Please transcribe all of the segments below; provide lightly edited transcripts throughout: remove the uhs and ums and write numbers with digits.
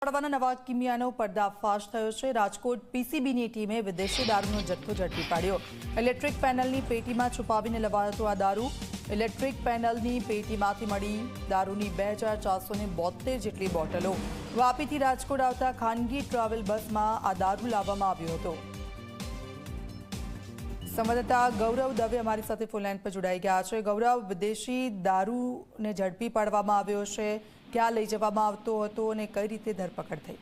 પાડવાના નવા કિમિયાનો પર્દાફાશ થયો છે। રાજકોટ પીસીબીની ટીમે વિદેશી દારૂનો જથ્થો ઝડપી પાડ્યો। ઇલેક્ટ્રિક પેનલની પેટીમાં છુપાવીને લવાયો આ દારૂ। ઇલેક્ટ્રિક પેનલની પેટીમાંથી મળી દારૂની 2472 જેટલી બોટલો। વાપીથી રાજકોટ આવતા ખાનગી ટ્રાવેલ બસમાં આ દારૂ લાવવામાં આવ્યો હતો। संवाददाता गौरव दवे अमारी साथे फोन लाइन पर जोड़ाई गया है। गौरव, विदेशी दारू ने झड़पी पाडवामां आव्यो छे, क्या लई जवामां आवतो हतो अने कई रीते धरपकड़ थई?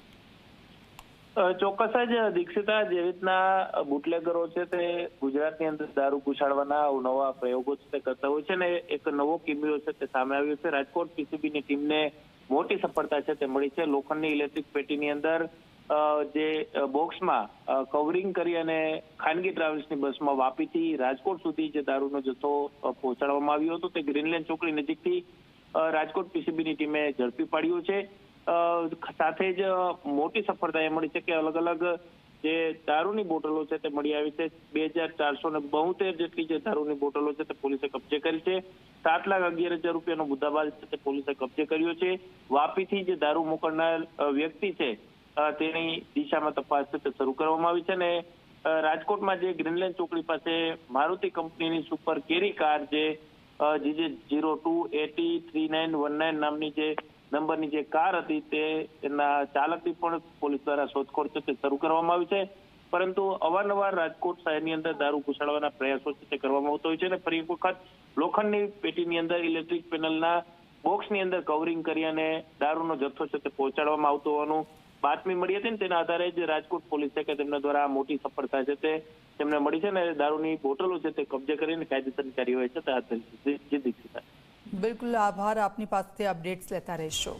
ચોક્કસ જ દીક્ષિતા, જે રીતના બુટલેગરો છે તે ગુજરાતની અંદર દારૂ ઘુસાડવાના નવા પ્રયોગો છે તે કરતા હોય છે ને એક નવો કિમિયો છે તે સામે આવ્યો છે। રાજકોટ પીસીબીની ટીમને મોટી સફળતા છે તે મળી છે। લોખંડની ઇલેક્ટ્રિક પેટીની અંદર જે બોક્સમાં કવરિંગ કરી અને ખાનગી ટ્રાવેલ્સની બસમાં વાપીથી રાજકોટ સુધી જે દારૂનો જથ્થો પહોંચાડવામાં આવ્યો હતો તે ગ્રીનલેન્ડ ચોકડી નજીકથી રાજકોટ પીસીબીની ટીમે ઝડપી પાડ્યો છે। સાથે જ મોટી સફળતા એ મળી છે કે અલગ અલગ જે દારૂની બોટલો છે તે મળી આવી છે। 2472 જેટલી જે દારૂની બોટલો છે તે પોલીસે કબજે કરી છે। 7,11,000 રૂપિયાનો મુદ્દામાલ છે તે પોલીસે કબજે કર્યો છે। વાપીથી જે દારૂ મોકલનાર વ્યક્તિ છે તેની દિશામાં તપાસ છે તે શરૂ કરવામાં આવી છે અને રાજકોટમાં જે ગ્રીનલેન્ડ ચોકડી પાસે મારુતિ કંપનીની સુપર કેરી કાર જે GJ02803919 નામની જે નંબરની જે કાર હતી તેના ચાલકની પણ પોલીસ દ્વારા શોધખોળ છે તે શરૂ કરવામાં આવી છે। પરંતુ અવારનવાર રાજકોટ શહેરની અંદર દારૂ ઘુસાડવાના પ્રયાસો છે તે કરવામાં આવતો હોય છે અને ફરી એક વખત લોખંડની પેટીની અંદર ઇલેક્ટ્રિક પેનલના બોક્સની અંદર કવરિંગ કરી અને દારૂનો જથ્થો છે તે પહોંચાડવામાં આવતો હોવાનું બાતમી મળી હતી ને તેના આધારે જ રાજકોટ પોલીસે કે તેમના દ્વારા મોટી સફળતા છે તે તેમને મળી છે અને દારૂની બોટલો છે તે કબજે કરીને કાયદેસરની કાર્યવાહી છે તે હાથ ધરી છે। बिल्कुल आभार, आपनी पास से अपडेट्स लेता रहीशो।